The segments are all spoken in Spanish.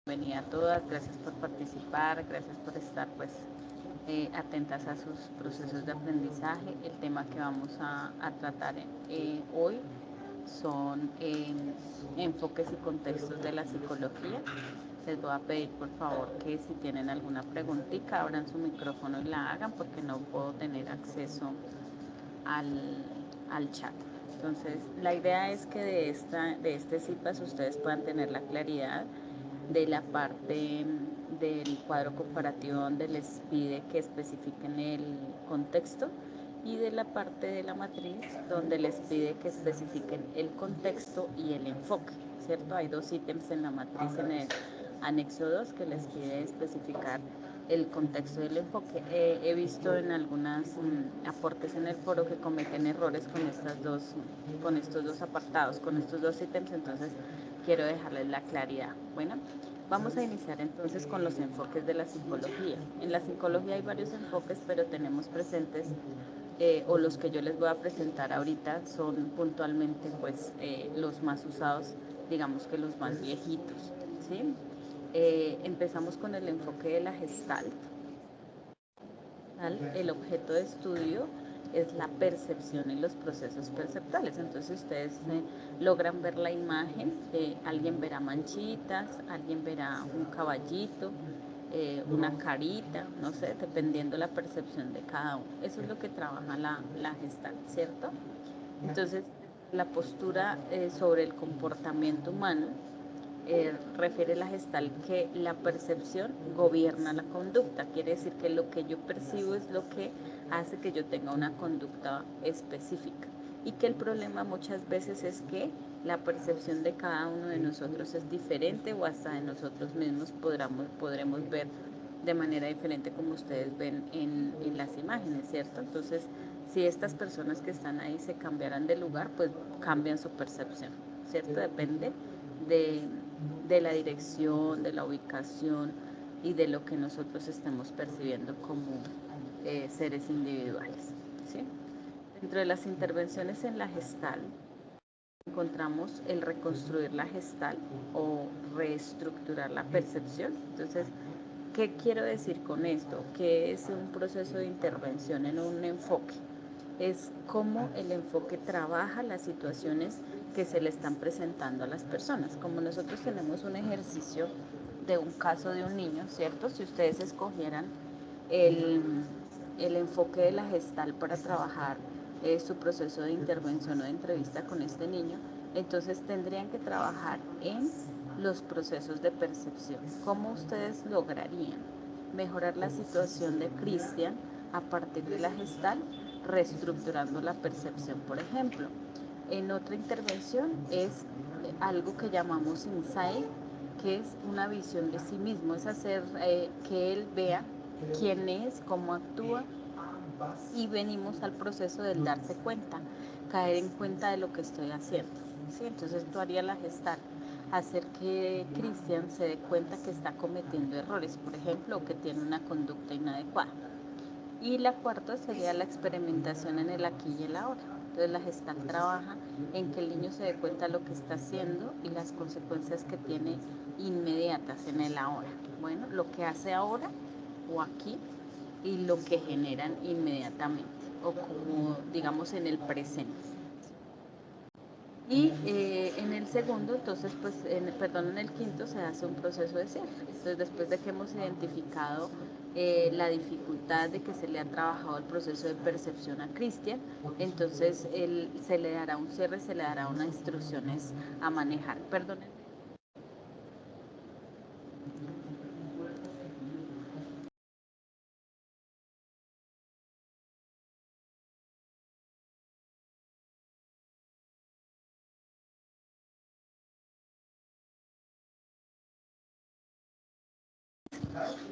bienvenida a todas, gracias por participar, gracias por estar atentas a sus procesos de aprendizaje. El tema que vamos a tratar hoy son enfoques y contextos de la psicología. Les voy a pedir por favor que si tienen alguna preguntita abran su micrófono y la hagan porque no puedo tener acceso al chat. Entonces, la idea es que de este CIPAS ustedes puedan tener la claridad de la parte del cuadro comparativo donde les pide que especifiquen el contexto y de la parte de la matriz donde les pide que especifiquen el contexto y el enfoque, ¿cierto? Hay dos ítems en la matriz en el anexo 2 que les pide especificar el contexto y el enfoque. He visto en algunos aportes en el foro que cometen errores con estos dos apartados, con estos dos ítems, entonces quiero dejarles la claridad. Bueno, vamos a iniciar entonces con los enfoques de la psicología. En la psicología hay varios enfoques, pero tenemos presentes, o los que yo les voy a presentar ahorita son puntualmente los más usados, digamos que los más viejitos, ¿sí? Empezamos con el enfoque de la Gestalt. El objeto de estudio es la percepción y los procesos perceptuales. Entonces ustedes logran ver la imagen, alguien verá manchitas, alguien verá un caballito, una carita, no sé, dependiendo la percepción de cada uno. Eso es lo que trabaja la Gestalt, ¿cierto? Entonces, la postura sobre el comportamiento humano refiere la Gestalt que la percepción gobierna la conducta, quiere decir que lo que yo percibo es lo que hace que yo tenga una conducta específica y que el problema muchas veces es que la percepción de cada uno de nosotros es diferente o hasta de nosotros mismos podremos ver de manera diferente como ustedes ven en las imágenes, ¿cierto? Entonces, si estas personas que están ahí se cambiaran de lugar, pues cambian su percepción, ¿cierto? Depende de la dirección, de la ubicación y de lo que nosotros estemos percibiendo como seres individuales, ¿sí? Dentro de las intervenciones en la Gestalt encontramos el reconstruir la Gestalt o reestructurar la percepción. Entonces, ¿qué quiero decir con esto? ¿Qué es un proceso de intervención en un enfoque? Es cómo el enfoque trabaja las situaciones que se le están presentando a las personas. Como nosotros tenemos un ejercicio de un caso de un niño, ¿cierto? Si ustedes escogieran el, el enfoque de la Gestalt para trabajar su proceso de intervención o de entrevista con este niño, entonces tendrían que trabajar en los procesos de percepción. ¿Cómo ustedes lograrían mejorar la situación de Cristian a partir de la Gestalt, reestructurando la percepción? Por ejemplo, en otra intervención es algo que llamamos insight, que es una visión de sí mismo, es hacer que él vea quién es, cómo actúa, y venimos al proceso del darse cuenta, caer en cuenta de lo que estoy haciendo, ¿sí? Entonces tú harías la Gestalt, hacer que Cristian se dé cuenta que está cometiendo errores, por ejemplo, o que tiene una conducta inadecuada. Y la cuarta sería la experimentación en el aquí y el ahora. Entonces la Gestalt trabaja en que el niño se dé cuenta de lo que está haciendo y las consecuencias que tiene inmediatas en el ahora. Bueno, lo que hace ahora o aquí y lo que generan inmediatamente o como digamos en el presente. Y en el segundo, entonces, en el quinto se hace un proceso de cierre. Entonces, después de que hemos identificado la dificultad de que se le ha trabajado el proceso de percepción a Cristian, entonces se le dará un cierre, se le dará unas instrucciones a manejar. Perdonen.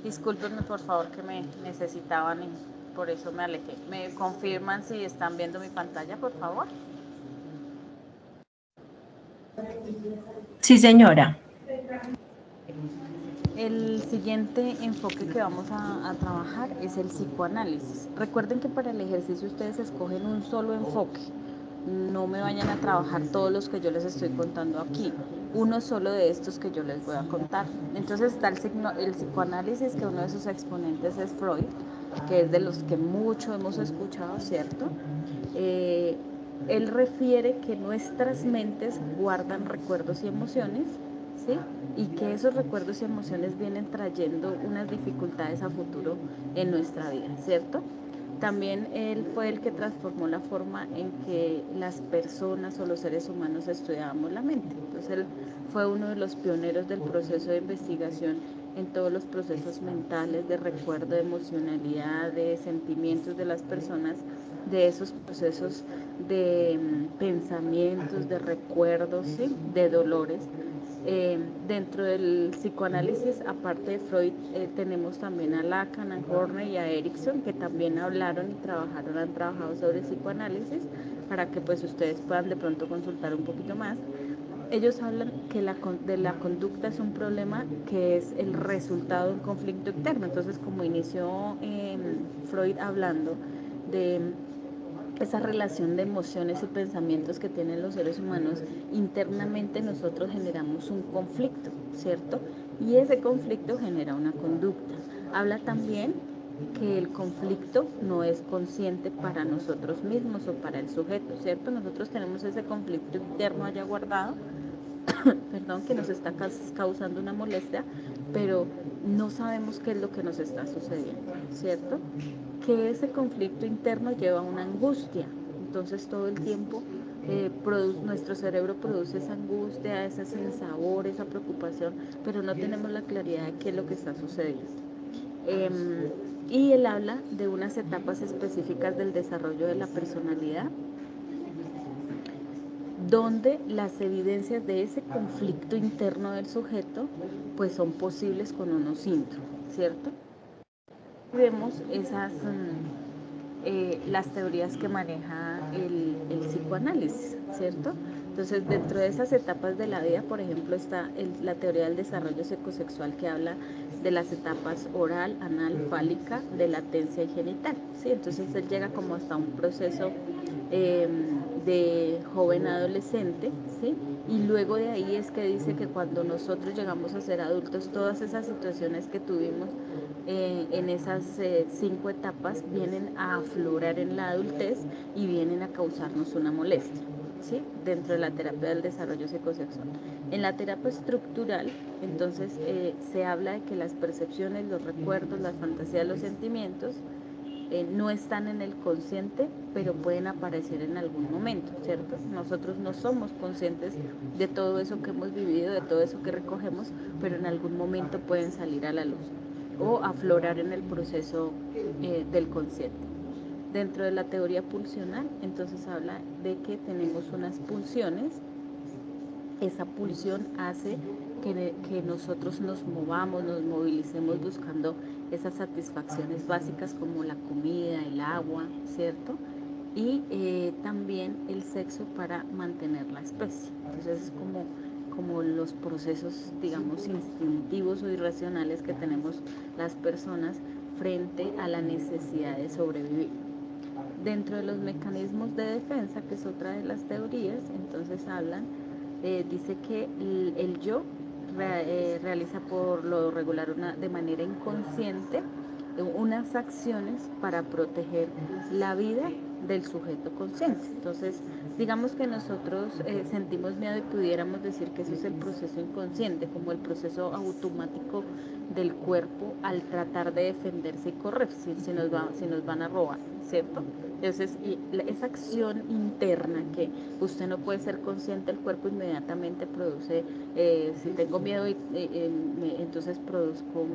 Discúlpenme por favor que me necesitaban y por eso me alejé. ¿Me confirman si están viendo mi pantalla, por favor? Sí, señora. El siguiente enfoque que vamos a trabajar es el psicoanálisis. Recuerden que para el ejercicio ustedes escogen un solo enfoque. No me vayan a trabajar todos los que yo les estoy contando aquí. uno solo de estos que yo les voy a contar. Entonces está el psicoanálisis, que uno de sus exponentes es Freud, que es de los que mucho hemos escuchado, ¿cierto? Él refiere que nuestras mentes guardan recuerdos y emociones, ¿sí? Y que esos recuerdos y emociones vienen trayendo unas dificultades a futuro en nuestra vida, ¿cierto? También él fue el que transformó la forma en que las personas o los seres humanos estudiábamos la mente. Entonces él fue uno de los pioneros del proceso de investigación en todos los procesos mentales, de recuerdo, de emocionalidad, de sentimientos de las personas, de esos procesos de pensamientos, de recuerdos, ¿sí? De dolores. Dentro del psicoanálisis, aparte de Freud, tenemos también a Lacan, a Horney y a Erickson, que también hablaron y han trabajado sobre psicoanálisis, para que pues ustedes puedan de pronto consultar un poquito más. Ellos hablan que de la conducta es un problema que es el resultado de un conflicto interno. Entonces, como inició Freud hablando de esa relación de emociones y pensamientos que tienen los seres humanos, internamente nosotros generamos un conflicto, ¿cierto? Y ese conflicto genera una conducta. Habla también que el conflicto no es consciente para nosotros mismos o para el sujeto, ¿cierto? Nosotros tenemos ese conflicto interno allá guardado, perdón, que nos está causando una molestia, pero no sabemos qué es lo que nos está sucediendo, ¿cierto? Que ese conflicto interno lleva a una angustia. Entonces todo el tiempo nuestro cerebro produce esa angustia, ese sinsabor, esa preocupación, pero no tenemos la claridad de qué es lo que está sucediendo. Y él habla de unas etapas específicas del desarrollo de la personalidad, donde las evidencias de ese conflicto interno del sujeto pues son posibles con unos síntomas, ¿cierto? Vemos las teorías que maneja el psicoanálisis, ¿cierto? Entonces, dentro de esas etapas de la vida, por ejemplo, está la teoría del desarrollo psicosexual, que habla de las etapas oral, anal, fálica, de latencia y genital, ¿sí? Entonces, él llega como hasta un proceso de joven adolescente, ¿sí? Y luego de ahí es que dice que cuando nosotros llegamos a ser adultos, todas esas situaciones que tuvimos en esas 5 etapas vienen a aflorar en la adultez y vienen a causarnos una molestia, ¿sí? Dentro de la terapia del desarrollo psicosexual. En la terapia estructural, entonces, se habla de que las percepciones, los recuerdos, las fantasías, los sentimientos no están en el consciente, pero pueden aparecer en algún momento, ¿cierto? Nosotros no somos conscientes de todo eso que hemos vivido, de todo eso que recogemos, pero en algún momento pueden salir a la luz o aflorar en el proceso del consciente. Dentro de la teoría pulsional, entonces habla de que tenemos unas pulsiones. Esa pulsión hace que nosotros nos movamos, nos movilicemos buscando esas satisfacciones básicas como la comida, el agua, ¿cierto? Y también el sexo para mantener la especie. Entonces es como los procesos, digamos, instintivos o irracionales que tenemos las personas frente a la necesidad de sobrevivir. Dentro de los mecanismos de defensa, que es otra de las teorías, entonces dice que el yo realiza por lo regular de manera inconsciente unas acciones para proteger la vida del sujeto consciente. Entonces, digamos que nosotros sentimos miedo y pudiéramos decir que eso es el proceso inconsciente, como el proceso automático del cuerpo al tratar de defenderse y correr si nos van a robar, ¿cierto? Entonces, esa acción interna que usted no puede ser consciente, el cuerpo inmediatamente produce, si tengo miedo, entonces produzco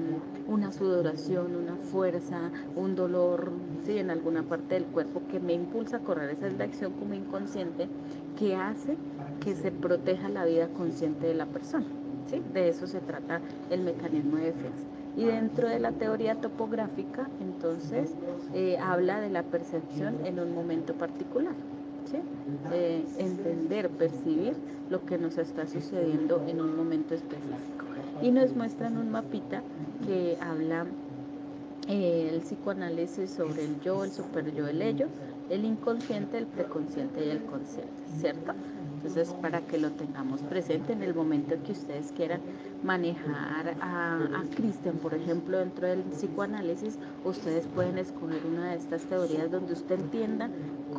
una sudoración, una fuerza, un dolor, ¿sí? En alguna parte del cuerpo que me impulsa a correr. Esa es la acción como inconsciente que hace que se proteja la vida consciente de la persona, ¿sí? De eso se trata el mecanismo de defensa. Y dentro de la teoría topográfica, entonces, habla de la percepción en un momento particular, ¿sí? Entender, percibir lo que nos está sucediendo en un momento específico. Y nos muestran un mapita que habla el psicoanálisis sobre el yo, el superyo, el ello, el inconsciente, el preconsciente y el consciente, ¿cierto? Entonces, para que lo tengamos presente en el momento que ustedes quieran manejar a Christian, por ejemplo, dentro del psicoanálisis, ustedes pueden escoger una de estas teorías donde usted entienda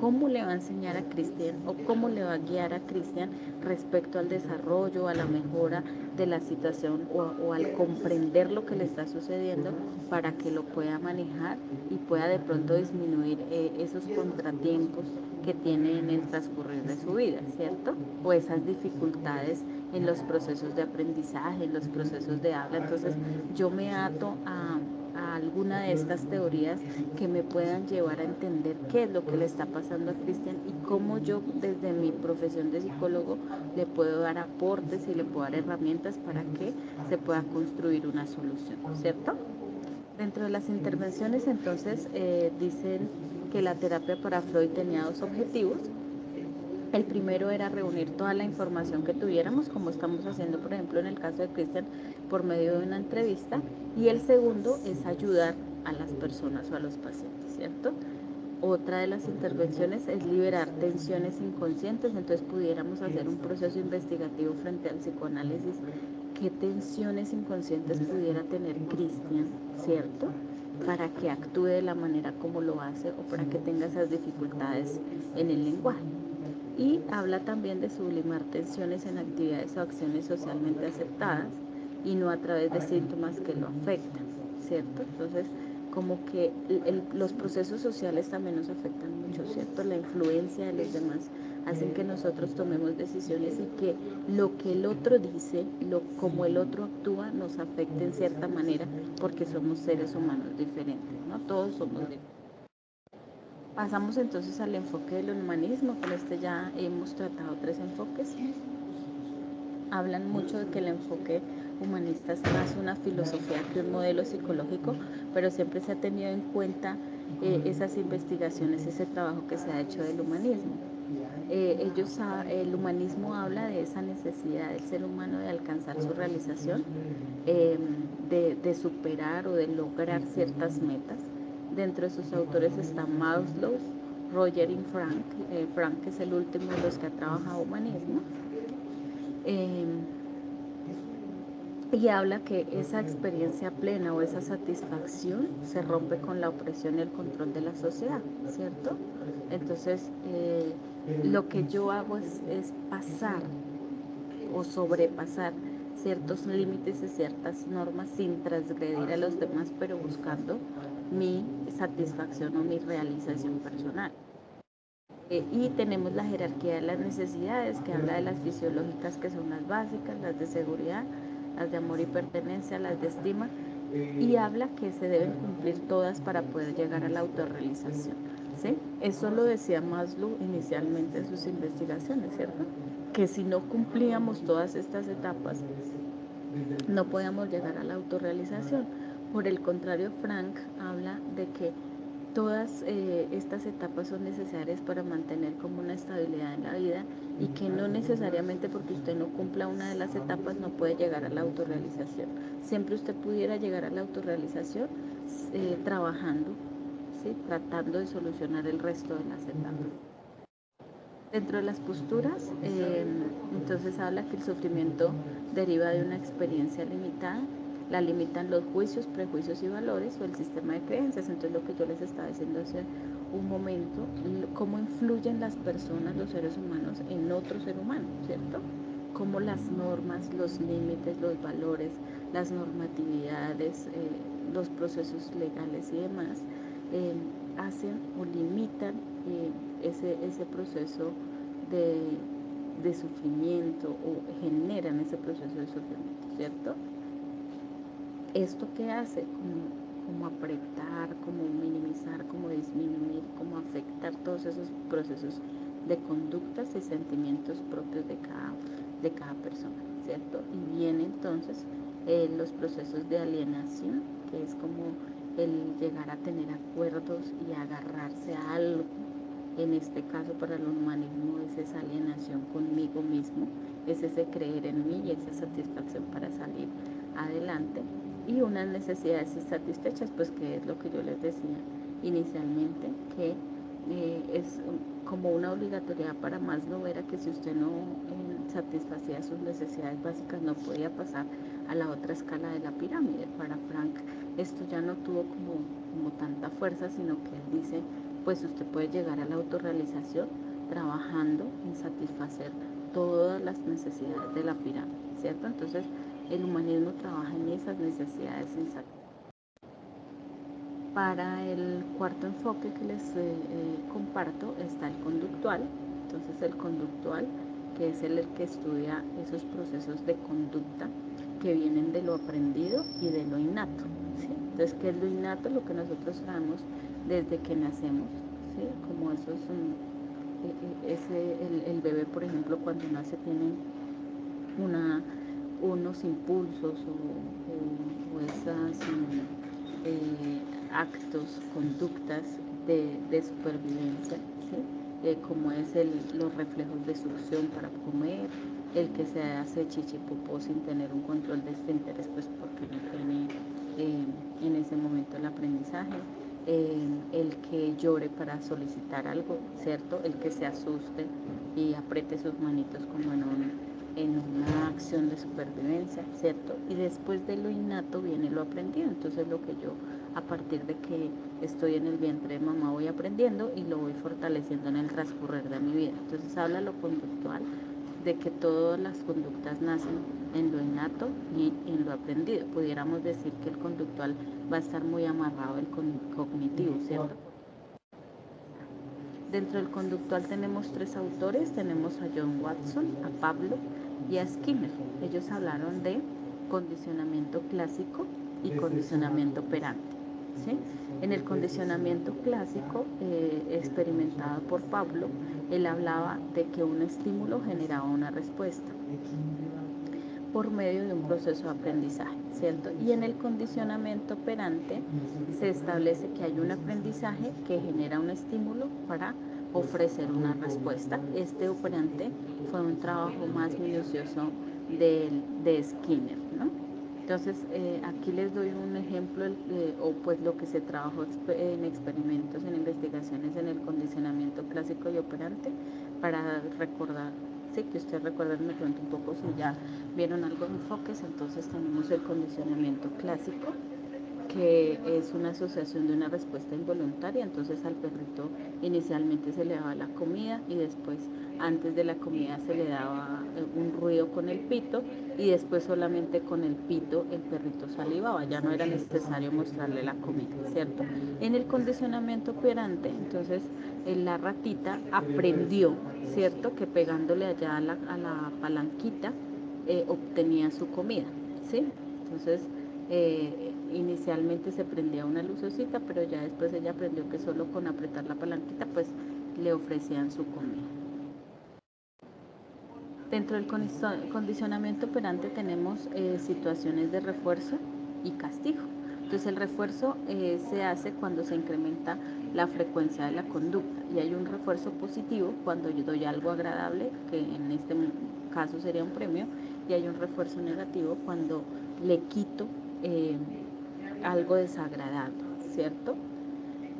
cómo le va a enseñar a Christian o cómo le va a guiar a Christian respecto al desarrollo, a la mejora de la situación o al comprender lo que le está sucediendo para que lo pueda manejar y pueda de pronto disminuir esos contratiempos que tiene en el transcurrir de su vida, ¿cierto? O esas dificultades en los procesos de aprendizaje, en los procesos de habla. Entonces yo me ato a alguna de estas teorías que me puedan llevar a entender qué es lo que le está pasando a Christian y cómo yo desde mi profesión de psicólogo le puedo dar aportes y le puedo dar herramientas para que se pueda construir una solución, ¿cierto? Dentro de las intervenciones, entonces, dicen que la terapia para Freud tenía dos objetivos. El primero era reunir toda la información que tuviéramos, como estamos haciendo, por ejemplo, en el caso de Christian, por medio de una entrevista. Y el segundo es ayudar a las personas o a los pacientes, ¿cierto? Otra de las intervenciones es liberar tensiones inconscientes, entonces pudiéramos hacer un proceso investigativo frente al psicoanálisis. ¿Qué tensiones inconscientes pudiera tener Christian, cierto? Para que actúe de la manera como lo hace o para que tenga esas dificultades en el lenguaje. Y habla también de sublimar tensiones en actividades o acciones socialmente aceptadas y no a través de síntomas que lo afectan, ¿cierto? Entonces, como que los procesos sociales también nos afectan mucho, ¿cierto? La influencia de los demás hacen que nosotros tomemos decisiones y que lo que el otro dice, como el otro actúa, nos afecte en cierta manera porque somos seres humanos diferentes, ¿no? Todos somos diferentes. Pasamos entonces al enfoque del humanismo. Con este ya hemos tratado 3 enfoques. Hablan mucho de que el enfoque humanista es más una filosofía que un modelo psicológico, pero siempre se ha tenido en cuenta esas investigaciones, ese trabajo que se ha hecho del humanismo. El humanismo habla de esa necesidad del ser humano de alcanzar su realización, de superar o de lograr ciertas metas. Dentro de sus autores están Maslow, Roger y Frank. Frank es el último de los que ha trabajado humanismo. Y habla que esa experiencia plena o esa satisfacción se rompe con la opresión y el control de la sociedad, ¿cierto? Entonces, lo que yo hago es pasar o sobrepasar ciertos límites y ciertas normas sin transgredir a los demás, pero buscando mi satisfacción o mi realización personal. Y tenemos la jerarquía de las necesidades, que habla de las fisiológicas, que son las básicas, las de seguridad, las de amor y pertenencia, las de estima, y habla que se deben cumplir todas para poder llegar a la autorrealización, ¿sí? Eso lo decía Maslow inicialmente en sus investigaciones, ¿cierto? Que si no cumplíamos todas estas etapas, no podíamos llegar a la autorrealización. Por el contrario, Frank habla de que todas estas etapas son necesarias para mantener como una estabilidad en la vida y que no necesariamente porque usted no cumpla una de las etapas no puede llegar a la autorrealización. Siempre usted pudiera llegar a la autorrealización trabajando, ¿sí? Tratando de solucionar el resto de las etapas. Dentro de las posturas, entonces habla que el sufrimiento deriva de una experiencia limitada, la limitan los juicios, prejuicios y valores o el sistema de creencias. Entonces lo que yo les estaba diciendo hace un momento, cómo influyen las personas, los seres humanos en otro ser humano, ¿cierto? Cómo las normas, los límites, los valores, las normatividades, los procesos legales y demás hacen o limitan ese proceso de sufrimiento o generan ese proceso de sufrimiento, ¿cierto? ¿Esto qué hace? Como apretar, como minimizar, como disminuir, como afectar todos esos procesos de conductas y sentimientos propios de cada persona, ¿cierto? Y viene entonces los procesos de alienación, que es como el llegar a tener acuerdos y agarrarse a algo. En este caso para el humanismo es esa alienación conmigo mismo, es ese creer en mí y esa satisfacción para salir adelante y unas necesidades insatisfechas, pues que es lo que yo les decía inicialmente, que es como una obligatoriedad para Maslow, era que si usted no satisfacía sus necesidades básicas no podía pasar a la otra escala de la pirámide. Para Frank esto ya no tuvo como tanta fuerza, sino que él dice, pues usted puede llegar a la autorrealización trabajando en satisfacer todas las necesidades de la pirámide, ¿cierto? Entonces el humanismo trabaja en esas necesidades sin satisfacer. Para el cuarto enfoque que les comparto está el conductual. Entonces el conductual, que es el que estudia esos procesos de conducta que vienen de lo aprendido y de lo innato, ¿sí? Entonces, ¿qué es lo innato? Lo que nosotros traemos desde que nacemos, ¿sí? Como esos, el bebé, por ejemplo, cuando nace tiene unos impulsos o esas actos, conductas de supervivencia, ¿sí? Como es los reflejos de succión para comer, el que se hace chichipopó sin tener un control de esfínteres, pues porque no tiene en ese momento el aprendizaje, el que llore para solicitar algo, ¿cierto? El que se asuste y apriete sus manitos como en una acción de supervivencia, ¿cierto? Y después de lo innato viene lo aprendido. Entonces lo que yo a partir de que estoy en el vientre de mamá voy aprendiendo y lo voy fortaleciendo en el transcurrir de mi vida. Entonces habla lo conductual, de que todas las conductas nacen en lo innato y en lo aprendido. Pudiéramos decir que el conductual va a estar muy amarrado al cognitivo, ¿cierto? Dentro del conductual tenemos tres autores, tenemos a John Watson, a Pablo y a Skinner. Ellos hablaron de condicionamiento clásico y condicionamiento operante, ¿sí? En el condicionamiento clásico, experimentado por Pablo, él hablaba de que un estímulo generaba una respuesta por medio de un proceso de aprendizaje, ¿cierto? Y en el condicionamiento operante se establece que hay un aprendizaje que genera un estímulo para ofrecer una respuesta. Este operante fue un trabajo más minucioso de Skinner, ¿no? Entonces, aquí les doy un ejemplo, o pues lo que se trabajó en experimentos, en investigaciones en el condicionamiento clásico y operante, para recordar, sí, que ustedes recuerden, me cuento un poco si ya vieron algo de enfoques. Entonces tenemos el condicionamiento clásico, que es una asociación de una respuesta involuntaria. Entonces al perrito inicialmente se le daba la comida y después, antes de la comida, se le daba un ruido con el pito y después solamente con el pito el perrito salivaba, ya no era necesario mostrarle la comida, ¿cierto? En el condicionamiento operante, entonces la ratita aprendió, ¿cierto? Que pegándole allá a la palanquita obtenía su comida, ¿sí? Entonces inicialmente se prendía una lucecita, pero ya después ella aprendió que solo con apretar la palanquita pues le ofrecían su comida. Dentro del condicionamiento operante tenemos situaciones de refuerzo y castigo. Entonces el refuerzo se hace cuando se incrementa la frecuencia de la conducta, y hay un refuerzo positivo cuando yo doy algo agradable, que en este caso sería un premio, y hay un refuerzo negativo cuando le quito algo desagradable, ¿cierto?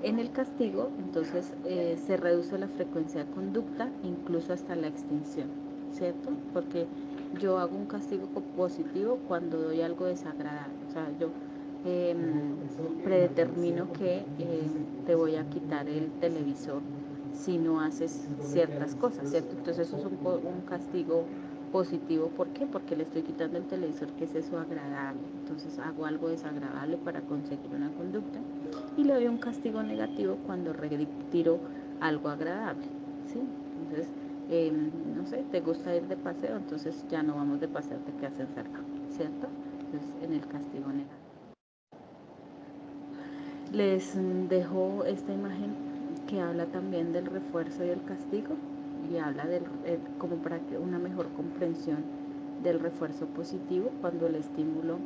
En el castigo, entonces, se reduce la frecuencia de conducta, incluso hasta la extinción, ¿cierto? Porque yo hago un castigo positivo cuando doy algo desagradable. O sea, yo predetermino que te voy a quitar el televisor si no haces ciertas cosas, ¿cierto? Entonces eso es un castigo positivo. ¿Por qué? Porque le estoy quitando el televisor, que es eso agradable. Entonces hago algo desagradable para conseguir una conducta, y le doy un castigo negativo cuando retiro algo agradable, ¿sí? Entonces, no sé, te gusta ir de paseo, entonces ya no vamos de paseo, te quedas encerrado, ¿cierto? Entonces, en el castigo negativo. Les dejo esta imagen que habla también del refuerzo y el castigo, y habla como para que una mejor comprensión del refuerzo positivo. Cuando el estímulo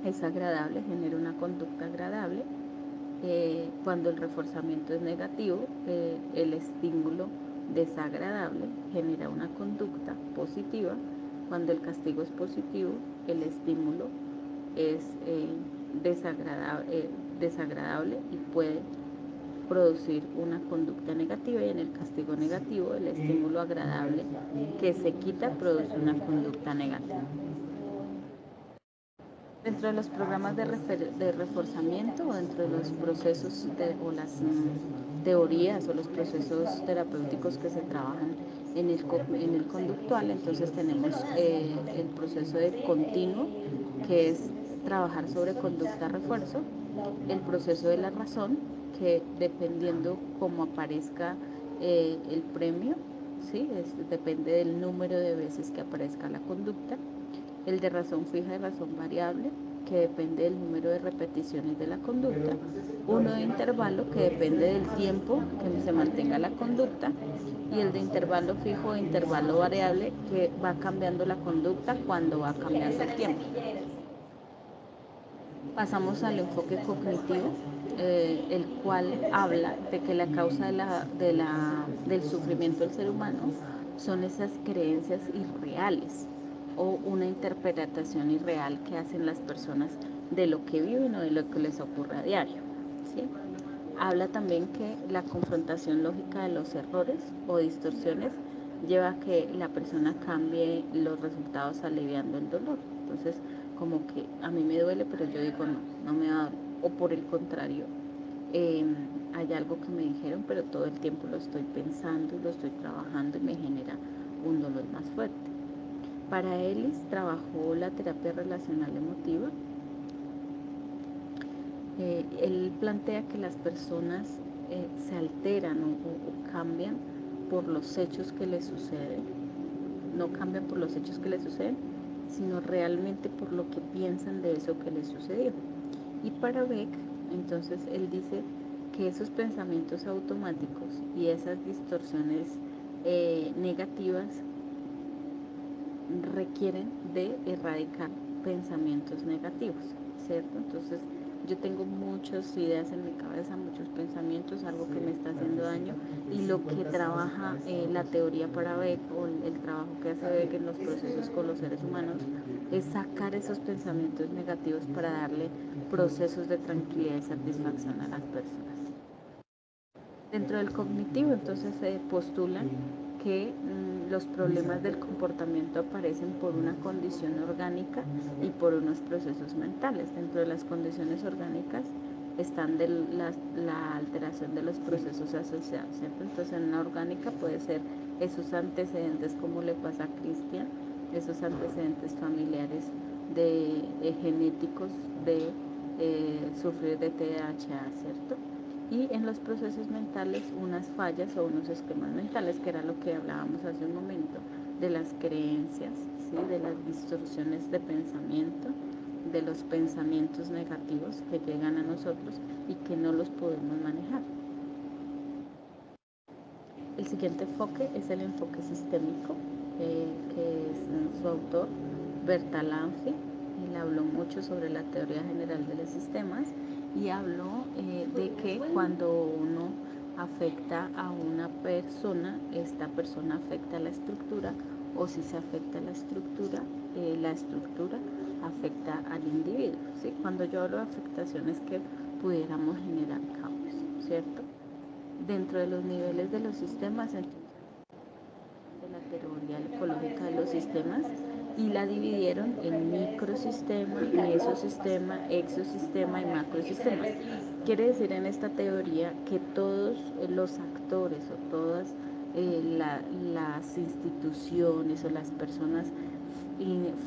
es agradable, genera una conducta agradable. Cuando el reforzamiento es negativo, el estímulo desagradable genera una conducta positiva. Cuando el castigo es positivo, el estímulo es desagradable y puede producir una conducta negativa, y en el castigo negativo el estímulo agradable que se quita produce una conducta negativa. Dentro de los programas de reforzamiento o dentro de los procesos o las teorías o los procesos terapéuticos que se trabajan en el conductual, entonces tenemos el proceso de continuo, que es trabajar sobre conducta-refuerzo, el proceso de la razón, que dependiendo cómo aparezca el premio, ¿sí? Depende del número de veces que aparezca la conducta. El de razón fija y razón variable, que depende del número de repeticiones de la conducta. Uno de intervalo, que depende del tiempo que se mantenga la conducta. Y el de intervalo fijo e intervalo variable, que va cambiando la conducta cuando va cambiando el tiempo. Pasamos al enfoque cognitivo, el cual habla de que la causa del sufrimiento del ser humano son esas creencias irreales o una interpretación irreal que hacen las personas de lo que viven o de lo que les ocurre a diario, ¿sí? Habla también que la confrontación lógica de los errores o distorsiones lleva a que la persona cambie los resultados aliviando el dolor. Entonces, como que a mí me duele, pero yo digo no me va a doler. O por el contrario, hay algo que me dijeron, pero todo el tiempo lo estoy pensando y lo estoy trabajando y me genera un dolor más fuerte. Para Ellis trabajó la terapia relacional emotiva. Él plantea que las personas se alteran o cambian por los hechos que les suceden. No cambian por los hechos que les suceden, sino realmente por lo que piensan de eso que les sucedió. Y para Beck, entonces él dice que esos pensamientos automáticos y esas distorsiones negativas requieren de erradicar pensamientos negativos, ¿cierto? Entonces yo tengo muchas ideas en mi cabeza, muchos pensamientos, algo que me está haciendo daño, y lo que trabaja la teoría para Beck, o el trabajo que hace Beck en los procesos con los seres humanos, es sacar esos pensamientos negativos para darle procesos de tranquilidad y satisfacción a las personas. Dentro del cognitivo, entonces, se postula que los problemas del comportamiento aparecen por una condición orgánica y por unos procesos mentales. Dentro de las condiciones orgánicas están la alteración de los procesos asociados, ¿cierto? Entonces, en una orgánica puede ser esos antecedentes, como le pasa a Cristian, esos antecedentes familiares genéticos de sufrir de TDAH, ¿cierto? Y en los procesos mentales unas fallas o unos esquemas mentales, que era lo que hablábamos hace un momento, de las creencias, ¿sí? De las distorsiones de pensamiento, de los pensamientos negativos que llegan a nosotros y que no los podemos manejar. El siguiente enfoque es el enfoque sistémico, que es su autor, Bertalanffy. Él habló mucho sobre la teoría general de los sistemas y habló de que cuando uno afecta a una persona, esta persona afecta a la estructura, o si se afecta a la estructura afecta al individuo, ¿sí? Cuando yo hablo de afectaciones, que pudiéramos generar cambios, ¿cierto? Dentro de los niveles de los sistemas, de la teoría ecológica de los sistemas, y la dividieron en microsistema, mesosistema, exosistema y macrosistema. Quiere decir en esta teoría que todos los actores o todas las instituciones o las personas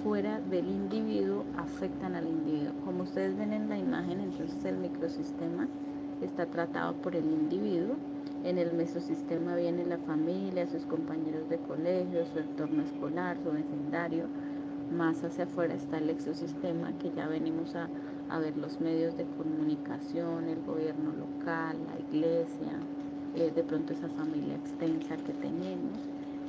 fuera del individuo afectan al individuo. Como ustedes ven en la imagen, entonces el microsistema está tratado por el individuo. En el mesosistema viene la familia, sus compañeros de colegio, su entorno escolar, su vecindario. Más hacia afuera está el exosistema, que ya venimos a ver los medios de comunicación, el gobierno local, la iglesia, de pronto esa familia extensa que tenemos.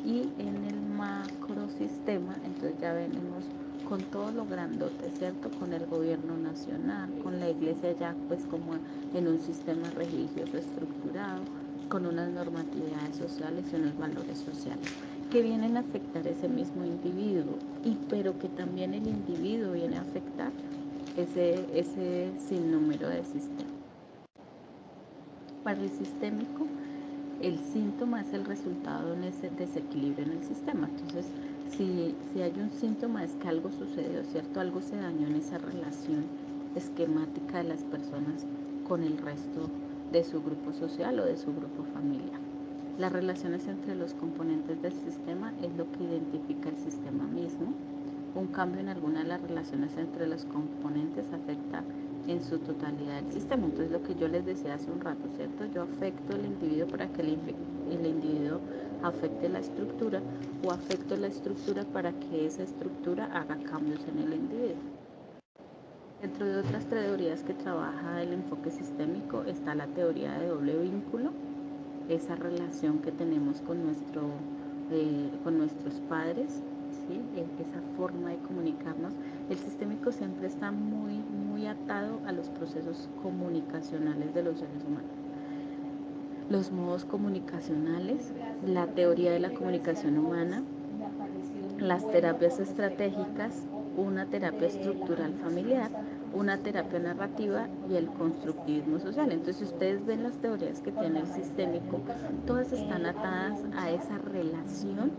Y en el macrosistema, entonces ya venimos con todo lo grandote, ¿cierto? Con el gobierno nacional, con la iglesia ya pues como en un sistema religioso estructurado, con unas normatividades sociales y unos valores sociales que vienen a afectar ese mismo individuo, pero que también el individuo viene a afectar ese sinnúmero de sistemas. Para el sistémico, el síntoma es el resultado en ese desequilibrio en el sistema. Entonces, si hay un síntoma es que algo sucedió, ¿cierto? Algo se dañó en esa relación esquemática de las personas con el resto de su grupo social o de su grupo familiar. Las relaciones entre los componentes del sistema es lo que identifica el sistema mismo. Un cambio en alguna de las relaciones entre los componentes afecta en su totalidad el sistema. Entonces, lo que yo les decía hace un rato, ¿cierto? Yo afecto al individuo para que el individuo afecte la estructura, o afecto la estructura para que esa estructura haga cambios en el individuo. Dentro de otras teorías que trabaja el enfoque sistémico está la teoría de doble vínculo, esa relación que tenemos con nuestros padres, ¿sí? Esa forma de comunicarnos. El sistémico siempre está muy atado a los procesos comunicacionales de los seres humanos. Los modos comunicacionales, la teoría de la comunicación humana, las terapias estratégicas, una terapia estructural familiar, una terapia narrativa y el constructivismo social. Entonces, si ustedes ven las teorías que tiene el sistémico, todas están atadas a esa relación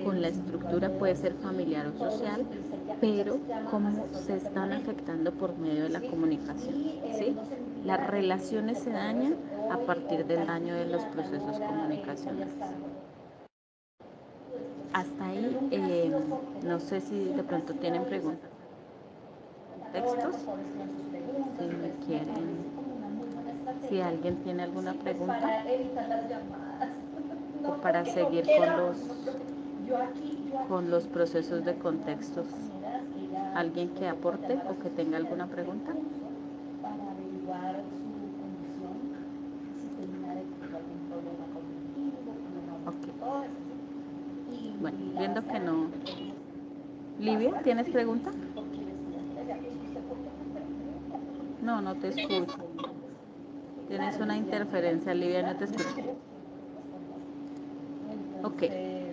con la estructura, puede ser familiar o social, pero cómo se están afectando por medio de la comunicación, ¿sí? Las relaciones se dañan a partir del daño de los procesos comunicacionales. Hasta ahí, no sé si de pronto tienen preguntas. Textos, si quieren, si alguien tiene alguna pregunta, o para seguir con los procesos de contextos. ¿Alguien que aporte o que tenga alguna pregunta? Para averiguar su condición, si termina de algún problema cognitivo, ok. Bueno, viendo que no. Livia, ¿tienes pregunta? No, no te escucho. Tienes una interferencia, Livia, no te escucho. Ok,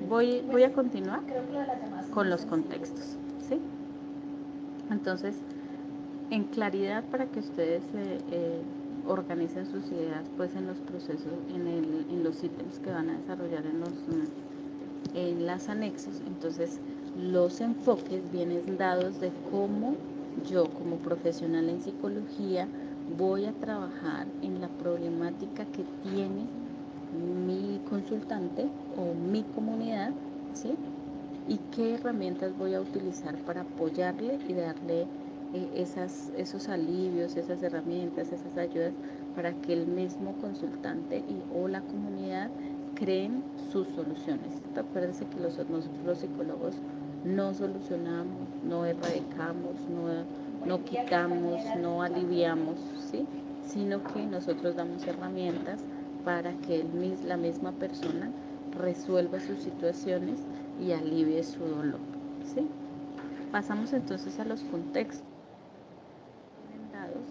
voy a continuar con los contextos, ¿sí? Entonces, en claridad, para que ustedes organicen sus ideas pues en los procesos, en los ítems que van a desarrollar en las anexos. Entonces, los enfoques vienen dados de cómo yo, como profesional en psicología, voy a trabajar en la problemática que tiene mi consultante o mi comunidad, ¿sí? Y qué herramientas voy a utilizar para apoyarle y darle esos alivios, esas herramientas, esas ayudas para que el mismo consultante o la comunidad creen sus soluciones. Acuérdense que nosotros los psicólogos no solucionamos, no erradicamos, no quitamos, no aliviamos, ¿sí? Sino que nosotros damos herramientas para que la misma persona resuelva sus situaciones y alivie su dolor, ¿sí? Pasamos entonces a los contextos dados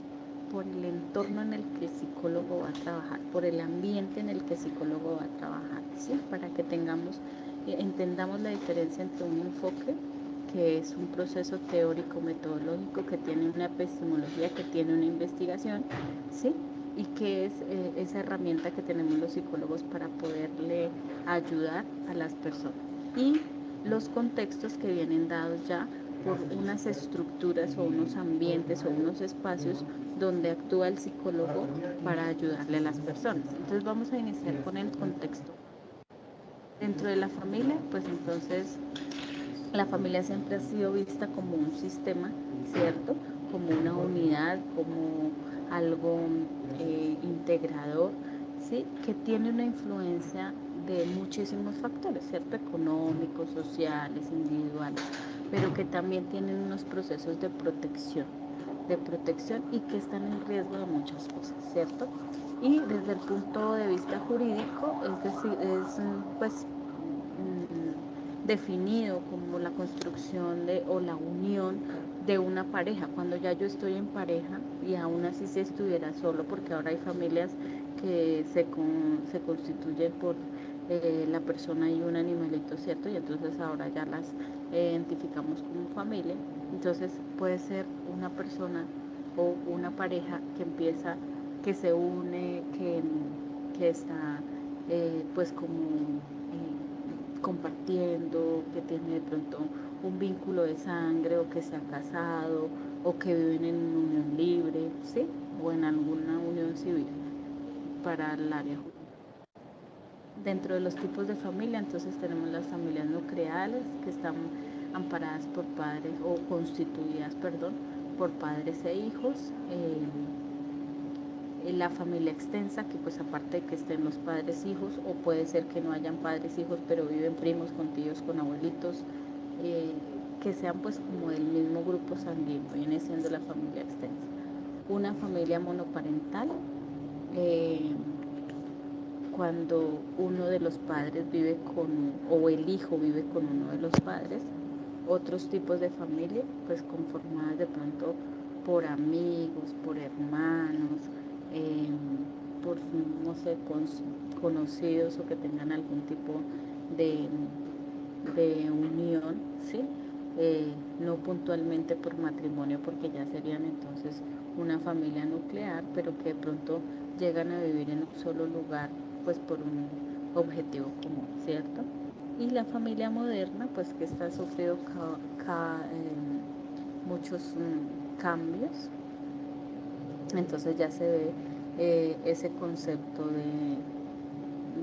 por el entorno en el que el psicólogo va a trabajar, por el ambiente en el que el psicólogo va a trabajar, ¿sí? Para que entendamos la diferencia entre un enfoque, que es un proceso teórico metodológico que tiene una epistemología, que tiene una investigación, ¿sí? Y que es esa herramienta que tenemos los psicólogos para poderle ayudar a las personas. Y los contextos que vienen dados ya por unas estructuras o unos ambientes o unos espacios donde actúa el psicólogo para ayudarle a las personas. Entonces vamos a iniciar con el contexto. Dentro de la familia, pues entonces la familia siempre ha sido vista como un sistema, ¿cierto? Como una unidad, como algo integrador, ¿sí? Que tiene una influencia de muchísimos factores, ¿cierto? Económicos, sociales, individuales, pero que también tienen unos procesos de protección y que están en riesgo de muchas cosas, ¿cierto? Y desde el punto de vista jurídico, es decir, es pues definido como la construcción o la unión de una pareja. Cuando ya yo estoy en pareja y aún así si estuviera solo, porque ahora hay familias que se constituyen por la persona y un animalito, ¿cierto? Y entonces ahora ya las identificamos como familia. Entonces puede ser una persona o una pareja que se une, que está pues como compartiendo, que tiene de pronto un vínculo de sangre o que se ha casado o que viven en una unión libre, ¿sí? O en alguna unión civil para el área jurídica. Dentro de los tipos de familia, entonces tenemos las familias nucleares que están amparadas por padres o constituidas, perdón, por padres e hijos. La familia extensa, que pues aparte de que estén los padres hijos, o puede ser que no hayan padres hijos, pero viven primos con tíos, con abuelitos, que sean pues como del mismo grupo sanguíneo, viene siendo la familia extensa. Una familia monoparental, cuando uno de los padres vive o el hijo vive con uno de los padres. Otros tipos de familia, pues conformadas de pronto por amigos, por hermanos, por, no sé, conocidos o que tengan algún tipo de unión, ¿sí? No puntualmente por matrimonio, porque ya serían entonces una familia nuclear, pero que de pronto llegan a vivir en un solo lugar, pues por un objetivo común, ¿cierto? Y la familia moderna, pues que está sufriendo muchos cambios, entonces ya se ve ese concepto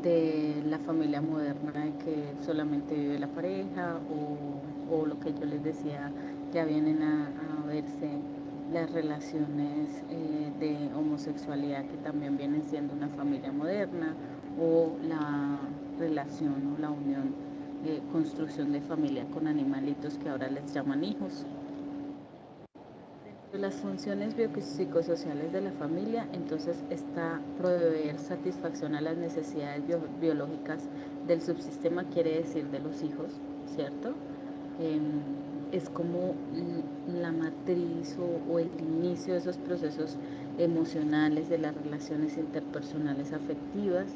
de la familia moderna, de que solamente vive la pareja o lo que yo les decía, ya vienen a verse las relaciones de homosexualidad, que también vienen siendo una familia moderna, o la relación o la unión, construcción de familia con animalitos que ahora les llaman hijos. Las funciones biopsicosociales de la familia, entonces está proveer satisfacción a las necesidades biológicas del subsistema, quiere decir de los hijos, ¿cierto? Es como la matriz o el inicio de esos procesos emocionales de las relaciones interpersonales afectivas,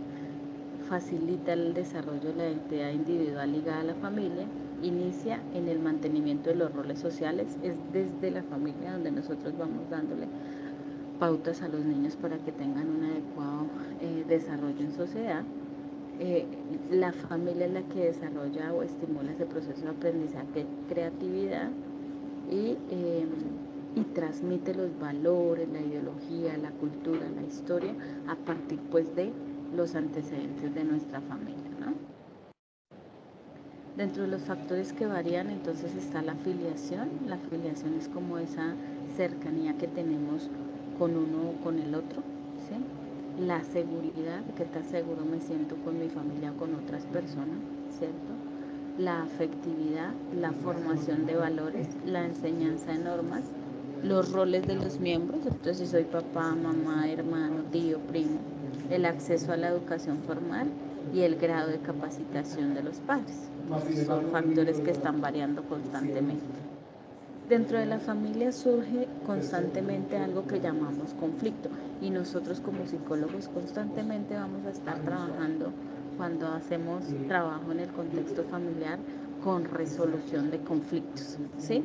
facilita el desarrollo de la identidad individual ligada a la familia, inicia en el mantenimiento de los roles sociales, es desde la familia donde nosotros vamos dándole pautas a los niños para que tengan un adecuado desarrollo en sociedad. La familia es la que desarrolla o estimula ese proceso de aprendizaje, creatividad y transmite los valores, la ideología, la cultura, la historia a partir pues de los antecedentes de nuestra familia, ¿no? Dentro de los factores que varían, entonces está la filiación. La filiación es como esa cercanía que tenemos con uno o con el otro, ¿sí? La seguridad, qué tan seguro me siento con mi familia o con otras personas, ¿cierto? La afectividad, la formación de valores, la enseñanza de normas, los roles de los miembros, entonces si soy papá, mamá, hermano, tío, primo, el acceso a la educación formal y el grado de capacitación de los padres. Son factores que están variando constantemente. Dentro de la familia surge constantemente algo que llamamos conflicto, y nosotros como psicólogos constantemente vamos a estar trabajando cuando hacemos trabajo en el contexto familiar con resolución de conflictos, ¿sí?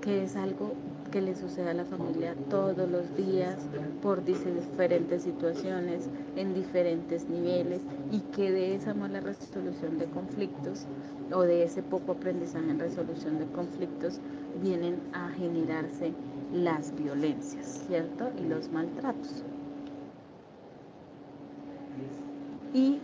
Que es algo que le sucede a la familia todos los días por diferentes situaciones, en diferentes niveles, y que de esa mala resolución de conflictos o de ese poco aprendizaje en resolución de conflictos vienen a generarse las violencias, ¿cierto? Y los maltratos. Y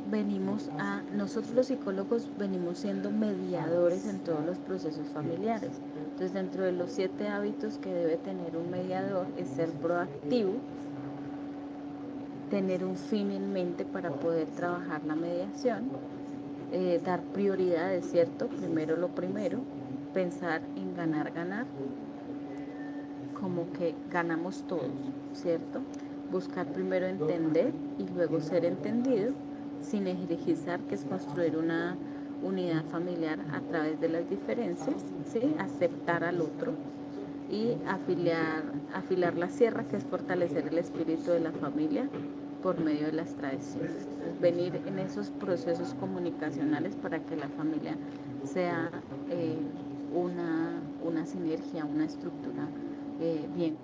nosotros los psicólogos venimos siendo mediadores en todos los procesos familiares. Entonces, dentro de los 7 hábitos que debe tener un mediador es ser proactivo, tener un fin en mente para poder trabajar la mediación, dar prioridades, ¿cierto? Primero lo primero, pensar en ganar, como que ganamos todos, ¿cierto? Buscar primero entender y luego ser entendido, sin jerarquizar, que es construir una unidad familiar a través de las diferencias, ¿sí? Aceptar al otro y afilar la sierra, que es fortalecer el espíritu de la familia por medio de las tradiciones. Venir en esos procesos comunicacionales para que la familia sea una sinergia, una estructura bien.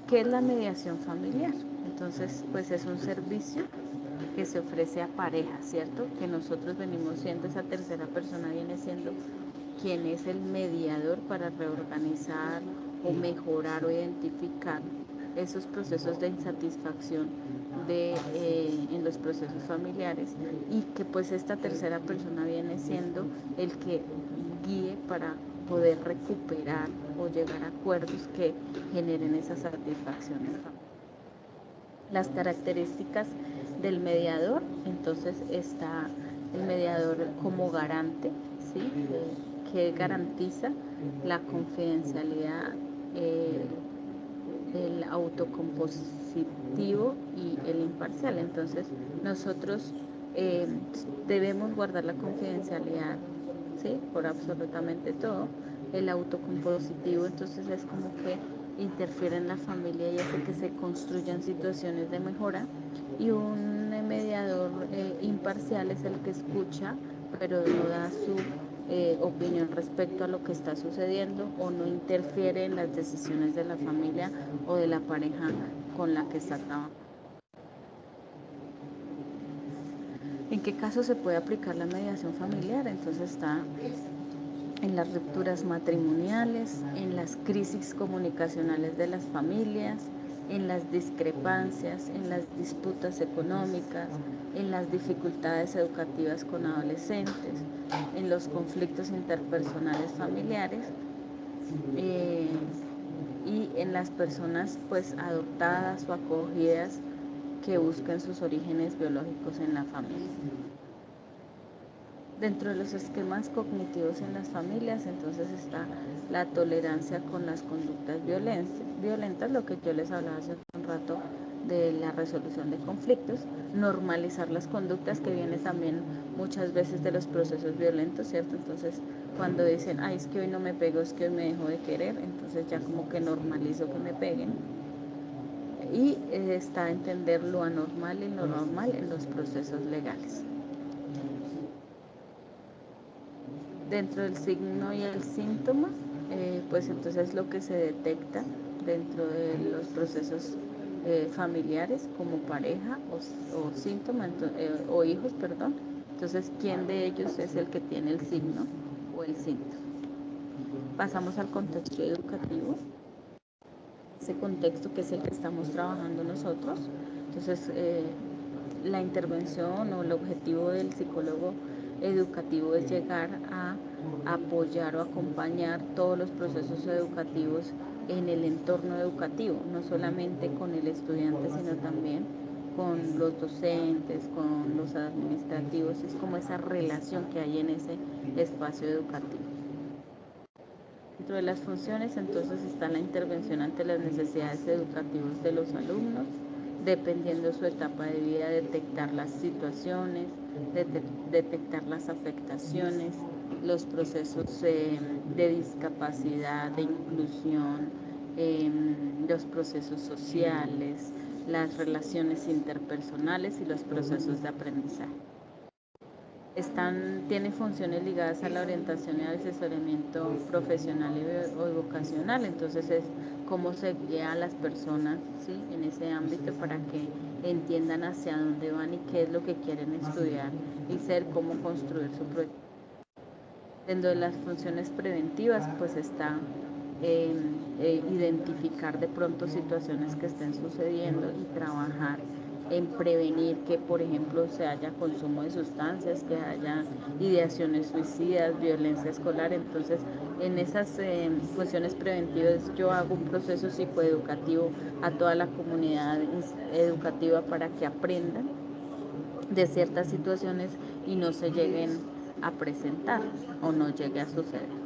¿Qué es la mediación familiar? Entonces, pues es un servicio que se ofrece a pareja, ¿cierto? Que nosotros venimos siendo, esa tercera persona viene siendo quien es el mediador para reorganizar o mejorar o identificar esos procesos de insatisfacción en los procesos familiares, y que pues esta tercera persona viene siendo el que guíe para poder recuperar o llegar a acuerdos que generen esa satisfacción. Las características del mediador, entonces está el mediador como garante, ¿sí? Que garantiza la confidencialidad, el autocompositivo y el imparcial. Entonces nosotros debemos guardar la confidencialidad, ¿sí? Por absolutamente todo. El autocompositivo entonces es como que interfiere en la familia y hace que se construyan situaciones de mejora, y un mediador imparcial es el que escucha pero no da su opinión respecto a lo que está sucediendo, o no interfiere en las decisiones de la familia o de la pareja con la que está trabajando. ¿En qué caso se puede aplicar la mediación familiar? Entonces está en las rupturas matrimoniales, en las crisis comunicacionales de las familias, en las discrepancias, en las disputas económicas, en las dificultades educativas con adolescentes, en los conflictos interpersonales familiares, y en las personas pues adoptadas o acogidas que busquen sus orígenes biológicos en la familia. Dentro de los esquemas cognitivos en las familias, entonces está la tolerancia con las conductas violentas, lo que yo les hablaba hace un rato de la resolución de conflictos, normalizar las conductas, que viene también muchas veces de los procesos violentos, ¿cierto? Entonces, cuando dicen, ay, es que hoy no me pego, es que hoy me dejo de querer, entonces ya como que normalizo que me peguen. Y está entender lo anormal y lo normal en los procesos legales. Dentro del signo y el síntoma, pues entonces lo que se detecta dentro de los procesos familiares como pareja o síntoma o hijos, perdón. Entonces, ¿quién de ellos es el que tiene el signo o el síntoma? Pasamos al contexto educativo, ese contexto que es el que estamos trabajando nosotros. Entonces, la intervención o el objetivo del psicólogo educativo es llegar a apoyar o acompañar todos los procesos educativos en el entorno educativo, no solamente con el estudiante, sino también con los docentes, con los administrativos. Es como esa relación que hay en ese espacio educativo. Dentro de las funciones, entonces, está la intervención ante las necesidades educativas de los alumnos, dependiendo de su etapa de vida, detectar las situaciones, detectar las afectaciones, los procesos de discapacidad, de inclusión, los procesos sociales, las relaciones interpersonales y los procesos de aprendizaje. Tiene funciones ligadas a la orientación y al asesoramiento profesional o vocacional. Entonces es cómo se guía a las personas, ¿sí?, en ese ámbito, para que entiendan hacia dónde van y qué es lo que quieren estudiar y ser, cómo construir su proyecto. Dentro de las funciones preventivas, pues está identificar de pronto situaciones que estén sucediendo y trabajar en prevenir que, por ejemplo, se haya consumo de sustancias, que haya ideaciones suicidas, violencia escolar. Entonces, en esas funciones preventivas yo hago un proceso psicoeducativo a toda la comunidad educativa para que aprendan de ciertas situaciones y no se lleguen a presentar o no llegue a suceder.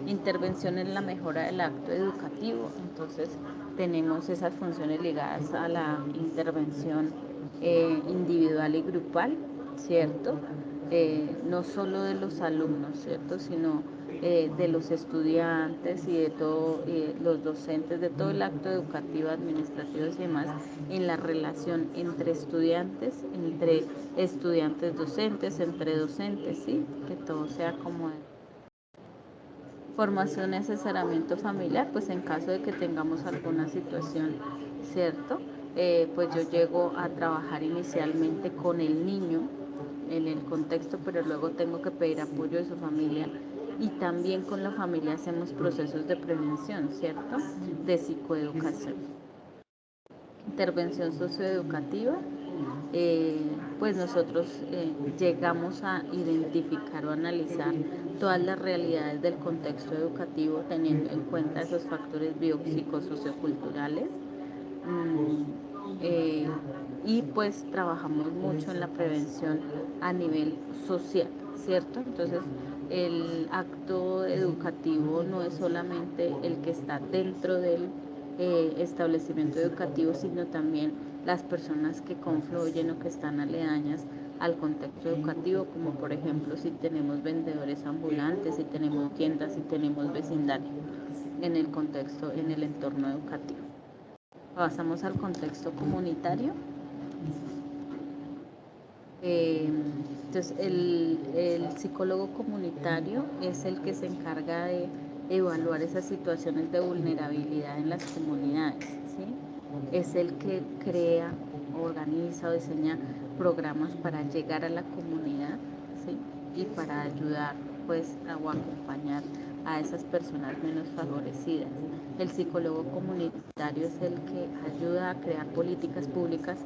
Intervención en la mejora del acto educativo. Entonces tenemos esas funciones ligadas a la intervención individual y grupal, ¿cierto? No solo de los alumnos, ¿cierto?, sino de los estudiantes y de todos los docentes, de todo el acto educativo, administrativo y demás, en la relación entre estudiantes docentes, entre docentes, ¿sí?, que todo sea como formación y asesoramiento familiar, pues en caso de que tengamos alguna situación, ¿cierto?, pues yo llego a trabajar inicialmente con el niño en el contexto, pero luego tengo que pedir apoyo de su familia y también con la familia hacemos procesos de prevención, ¿cierto? De psicoeducación. Intervención socioeducativa, pues nosotros llegamos a identificar o analizar todas las realidades del contexto educativo teniendo en cuenta esos factores biopsicosocioculturales. Eh, y pues trabajamos mucho en la prevención a nivel social, ¿cierto? Entonces el acto educativo no es solamente el que está dentro del establecimiento educativo, sino también las personas que confluyen o que están aledañas al contexto educativo, como por ejemplo si tenemos vendedores ambulantes, si tenemos tiendas, si tenemos vecindario en el contexto, en el entorno educativo. Pasamos al contexto comunitario. Entonces, el psicólogo comunitario es el que se encarga de evaluar esas situaciones de vulnerabilidad en las comunidades, ¿sí? Es el que crea, organiza o diseña programas para llegar a la comunidad, ¿sí? Y para ayudar, pues, o acompañar a esas personas menos favorecidas. El psicólogo comunitario es el que ayuda a crear políticas públicas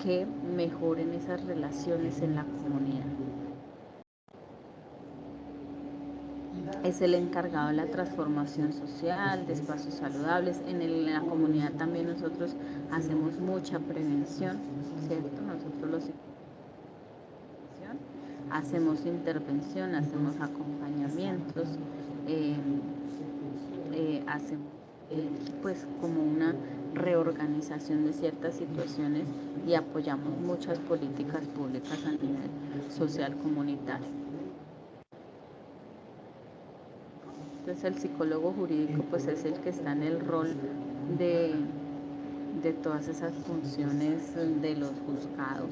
que mejoren esas relaciones en la comunidad. Es el encargado de la transformación social, de espacios saludables. En la comunidad también nosotros hacemos mucha prevención, ¿cierto? Nosotros los hacemos intervención, hacemos acompañamientos, hacemos pues como una reorganización de ciertas situaciones y apoyamos muchas políticas públicas a nivel social comunitario. Entonces el psicólogo jurídico pues es el que está en el rol de todas esas funciones de los juzgados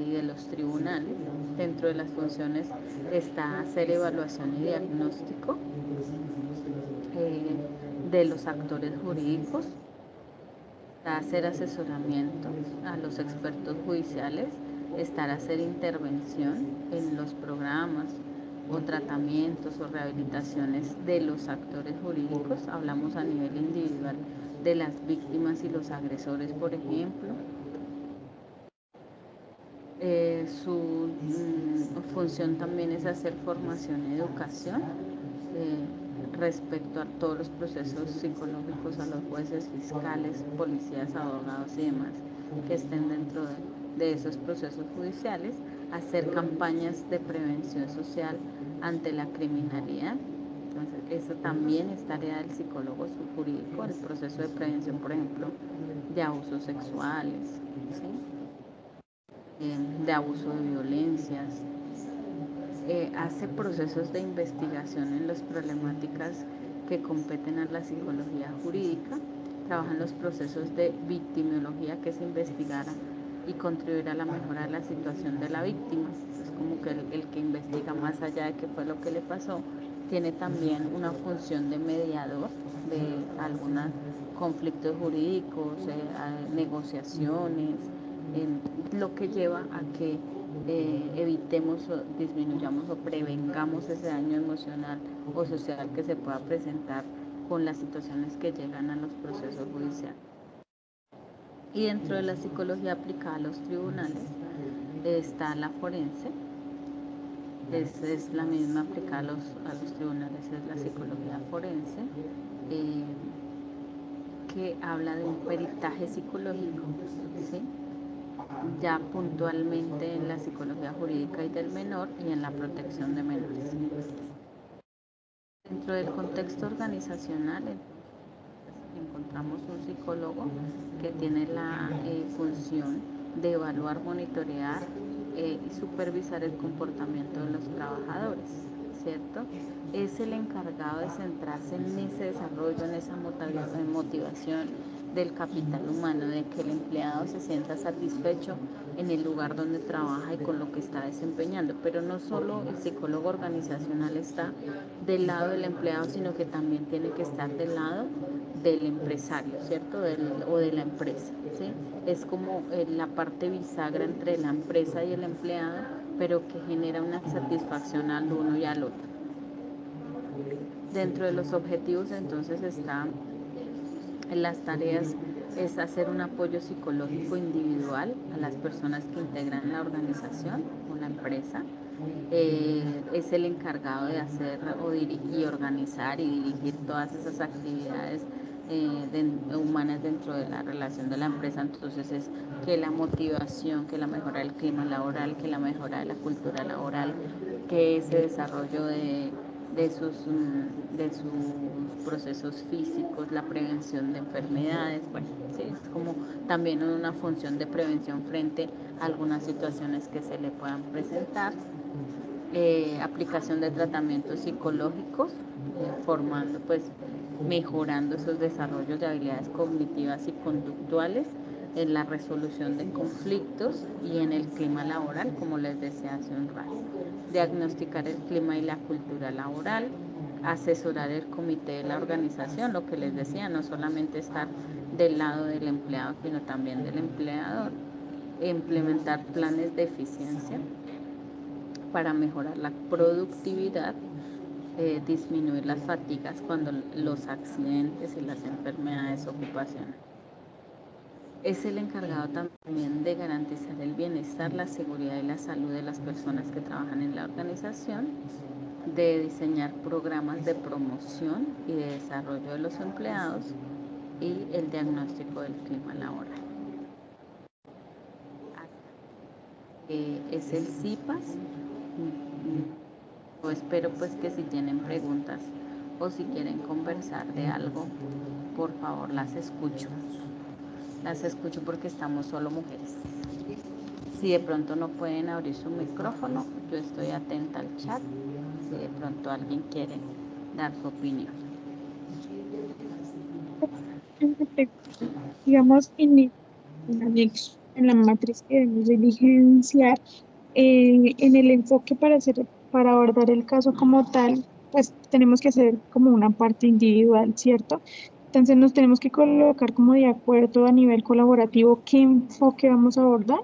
y de los tribunales. Dentro de las funciones está hacer evaluación y diagnóstico de los actores jurídicos, hacer asesoramiento a los expertos judiciales, estar a hacer intervención en los programas o tratamientos o rehabilitaciones de los actores jurídicos. Hablamos a nivel individual de las víctimas y los agresores, por ejemplo. Su función también es hacer formación y educación respecto a todos los procesos psicológicos a los jueces, fiscales, policías, abogados y demás que estén dentro de esos procesos judiciales, hacer campañas de prevención social ante la criminalidad. Entonces, eso también es tarea del psicólogo jurídico, el proceso de prevención, por ejemplo, de abusos sexuales, ¿sí? De abuso de violencias, hace procesos de investigación en las problemáticas que competen a la psicología jurídica, trabaja en los procesos de victimología, que es investigar y contribuir a la mejora de la situación de la víctima. Es como que el que investiga más allá de qué fue lo que le pasó, tiene también una función de mediador de algunos conflictos jurídicos, negociaciones, lo que lleva a que evitemos o disminuyamos o prevengamos ese daño emocional o social que se pueda presentar con las situaciones que llegan a los procesos judiciales. Y dentro de la psicología aplicada a los tribunales está la forense, es la misma aplicada a los tribunales, es la psicología forense, que habla de un peritaje psicológico, ¿sí? Ya puntualmente en la psicología jurídica y del menor y en la protección de menores. Dentro del contexto organizacional encontramos un psicólogo que tiene la función de evaluar, monitorear y supervisar el comportamiento de los trabajadores, ¿cierto? Es el encargado de centrarse en ese desarrollo, en esa motivación del capital humano, de que el empleado se sienta satisfecho en el lugar donde trabaja y con lo que está desempeñando. Pero no solo el psicólogo organizacional está del lado del empleado, sino que también tiene que estar del lado del empresario, ¿cierto? O de la empresa, ¿sí? Es como la parte bisagra entre la empresa y el empleado, pero que genera una satisfacción al uno y al otro. Dentro de los objetivos entonces está en las tareas es hacer un apoyo psicológico individual a las personas que integran la organización o la empresa. Es el encargado de hacer y organizar y dirigir todas esas actividades humanas dentro de la relación de la empresa. Entonces es que la motivación, que la mejora del clima laboral, que la mejora de la cultura laboral, que ese desarrollo de sus procesos físicos, la prevención de enfermedades, bueno, sí, es como también una función de prevención frente a algunas situaciones que se le puedan presentar. Aplicación de tratamientos psicológicos, formando, pues, mejorando esos desarrollos de habilidades cognitivas y conductuales en la resolución de conflictos y en el clima laboral, como les decía hace un rato. Diagnosticar el clima y la cultura laboral, asesorar el comité de la organización, lo que les decía, no solamente estar del lado del empleado, sino también del empleador. Implementar planes de eficiencia para mejorar la productividad, disminuir las fatigas cuando los accidentes y las enfermedades ocupacionales. Es el encargado también de garantizar el bienestar, la seguridad y la salud de las personas que trabajan en la organización, de diseñar programas de promoción y de desarrollo de los empleados y el diagnóstico del clima laboral. Es el CIPAS. Yo espero pues que si tienen preguntas o si quieren conversar de algo, por favor las escucho. Las escucho porque estamos solo mujeres. Si de pronto no pueden abrir su micrófono, yo estoy atenta al chat. Si de pronto alguien quiere dar su opinión. Digamos, en la matriz que debemos diligenciar, en el enfoque para abordar el caso como tal, pues tenemos que hacer como una parte individual, ¿cierto? Entonces nos tenemos que colocar como de acuerdo a nivel colaborativo qué enfoque vamos a abordar.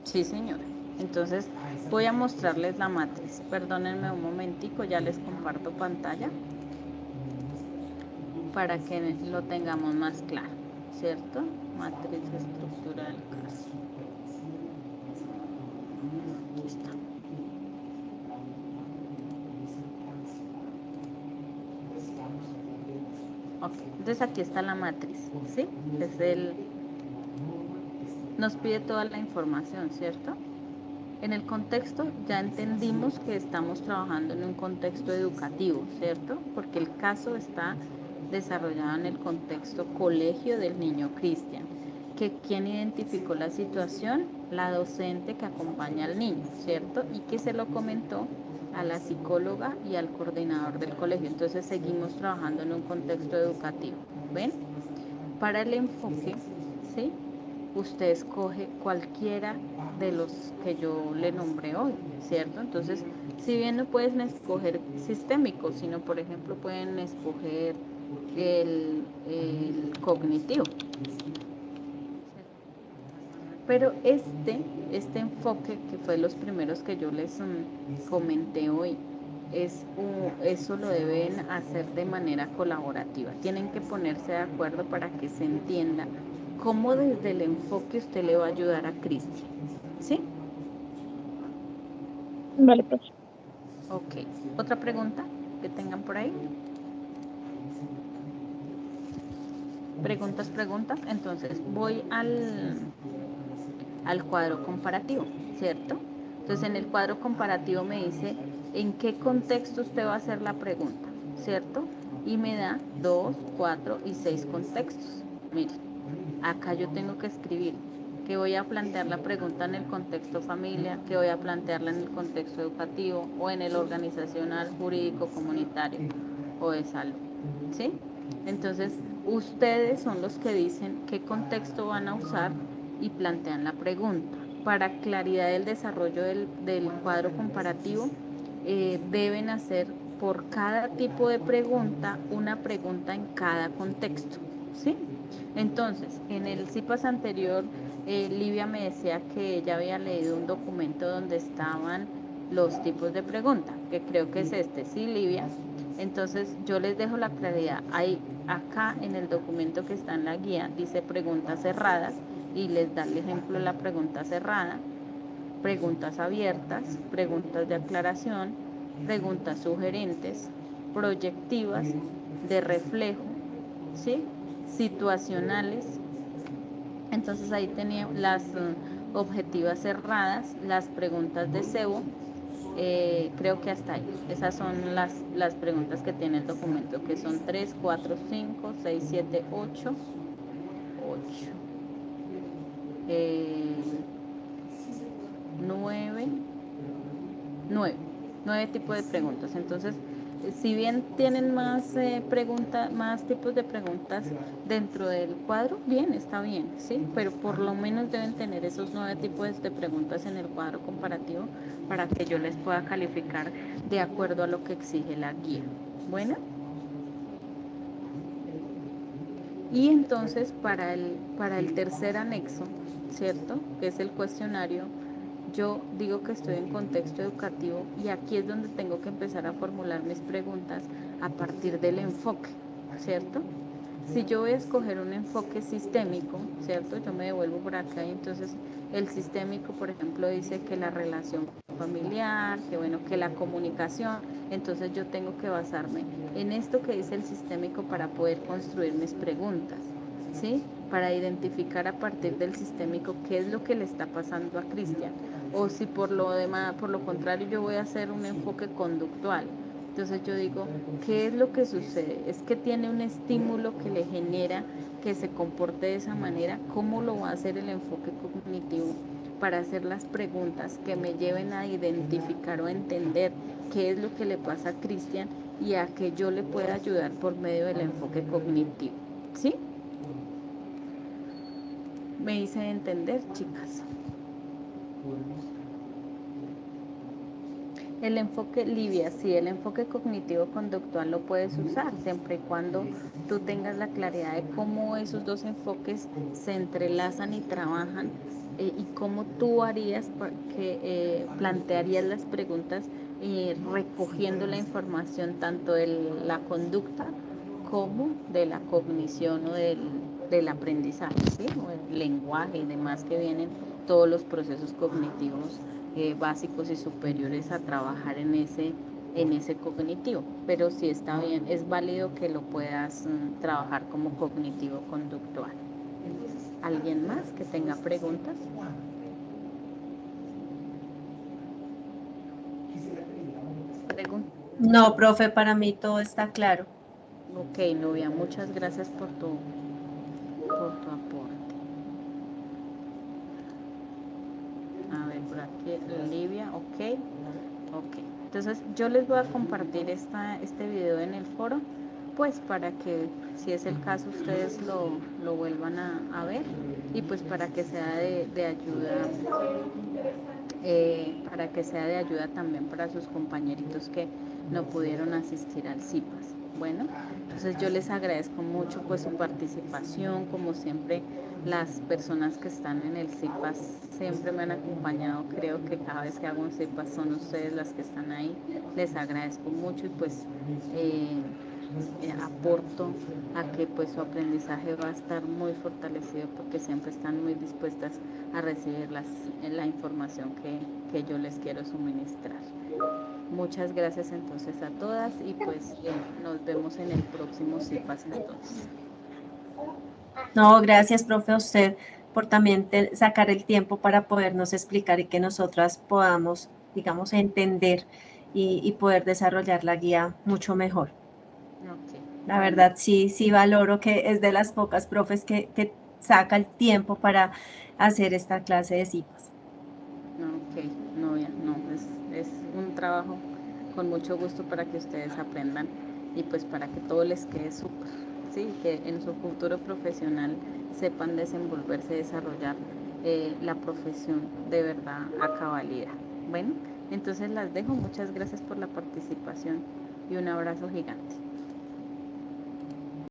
Sí, señora. Entonces voy a mostrarles la matriz. Perdónenme un momentico, ya les comparto pantalla para que lo tengamos más claro, ¿cierto? Matriz estructural caso. Aquí está. Ok, entonces aquí está la matriz, ¿sí? Nos pide toda la información, ¿cierto? En el contexto ya entendimos que estamos trabajando en un contexto educativo, ¿cierto? Porque el caso está desarrollado en el contexto colegio del niño Cristian. ¿Quién identificó la situación? La docente que acompaña al niño, ¿cierto? Y que se lo comentó a la psicóloga y al coordinador del colegio. Entonces seguimos trabajando en un contexto educativo, ¿ven? Para el enfoque, ¿sí? Usted escoge cualquiera de los que yo le nombré hoy, ¿cierto? Entonces, si bien no pueden escoger sistémico, sino por ejemplo pueden escoger el cognitivo. Pero este enfoque, que fue los primeros que yo les comenté hoy, eso lo deben hacer de manera colaborativa. Tienen que ponerse de acuerdo para que se entienda cómo desde el enfoque usted le va a ayudar a Cristi. ¿Sí? Vale, profe. Ok. ¿Otra pregunta que tengan por ahí? Preguntas. Entonces, voy al cuadro comparativo, ¿cierto? Entonces, en el cuadro comparativo me dice en qué contexto usted va a hacer la pregunta, ¿cierto? Y me da 2, 4 y 6 contextos. Mire, acá yo tengo que escribir que voy a plantear la pregunta en el contexto familia, que voy a plantearla en el contexto educativo o en el organizacional, jurídico, comunitario o de salud, ¿sí? Entonces, ustedes son los que dicen qué contexto van a usar y plantean la pregunta. Para claridad del desarrollo del cuadro comparativo, deben hacer por cada tipo de pregunta una pregunta en cada contexto, ¿sí? Entonces, en el CIPAS anterior, Livia me decía que ella había leído un documento donde estaban los tipos de pregunta, que creo que es este, ¿sí, Livia? Entonces, yo les dejo la claridad. Hay acá en el documento que está en la guía, dice preguntas cerradas, y les da el ejemplo de la pregunta cerrada, preguntas abiertas, preguntas de aclaración, preguntas sugerentes, proyectivas, de reflejo, ¿sí? Situacionales. Entonces ahí tenía las objetivas cerradas, las preguntas de cebo, creo que hasta ahí. Esas son las preguntas que tiene el documento, que son 3, 4, 5, 6, 7, 8, 9, 9 tipos de preguntas. Entonces, si bien tienen más más tipos de preguntas dentro del cuadro, bien, está bien, ¿sí? Pero por lo menos deben tener esos 9 tipos de preguntas en el cuadro comparativo para que yo les pueda calificar de acuerdo a lo que exige la guía. Bueno. Y entonces para el tercer anexo, ¿cierto? Que es el cuestionario, yo digo que estoy en contexto educativo y aquí es donde tengo que empezar a formular mis preguntas a partir del enfoque, ¿cierto? Si yo voy a escoger un enfoque sistémico, ¿cierto? Yo me devuelvo por acá y entonces el sistémico, por ejemplo, dice que la relación familiar, que bueno, que la comunicación, entonces yo tengo que basarme en esto que dice el sistémico para poder construir mis preguntas, ¿sí? Para identificar a partir del sistémico qué es lo que le está pasando a Cristian, o si por lo demás, por lo contrario, yo voy a hacer un enfoque conductual. Entonces yo digo, ¿qué es lo que sucede? Es que tiene un estímulo que le genera que se comporte de esa manera. ¿Cómo lo va a hacer el enfoque cognitivo para hacer las preguntas que me lleven a identificar o a entender qué es lo que le pasa a Cristian y a que yo le pueda ayudar por medio del enfoque cognitivo? ¿Sí? Me hice entender, chicas. El enfoque, Livia, sí, el enfoque cognitivo-conductual lo puedes usar siempre y cuando tú tengas la claridad de cómo esos dos enfoques se entrelazan y trabajan y cómo tú harías, plantearías las preguntas recogiendo la información tanto de la conducta como de la cognición o del aprendizaje, ¿sí? O el lenguaje y demás que vienen todos los procesos cognitivos básicos y superiores a trabajar en ese cognitivo, pero sí está bien, es válido que lo puedas trabajar como cognitivo conductual. ¿Alguien más que tenga preguntas? No, profe, para mí todo está claro. Ok, Nubia, muchas gracias por tu aporte. A ver, por aquí, Olivia, ok. Entonces yo les voy a compartir este video en el foro, pues para que, si es el caso, ustedes lo vuelvan a ver y pues para que sea de ayuda, también para sus compañeritos que no pudieron asistir al CIPAS. Bueno, entonces yo les agradezco mucho pues su participación, como siempre las personas que están en el CIPAS siempre me han acompañado, creo que cada vez que hago un CIPAS son ustedes las que están ahí, les agradezco mucho y pues aporto a que pues su aprendizaje va a estar muy fortalecido porque siempre están muy dispuestas a recibir la información que yo les quiero suministrar. Muchas gracias entonces a todas y pues nos vemos en el próximo CIPAS entonces. No, gracias, profe, a usted por también sacar el tiempo para podernos explicar y que nosotras podamos, digamos, entender y poder desarrollar la guía mucho mejor. Okay. La verdad, sí valoro que es de las pocas profes que saca el tiempo para hacer esta clase de citas. Ok, no, ya, no, es un trabajo con mucho gusto para que ustedes aprendan y pues para que todo les quede súper, sí, que en su futuro profesional sepan desenvolverse, desarrollar la profesión de verdad a cabalidad. Bueno, entonces las dejo, muchas gracias por la participación y un abrazo gigante.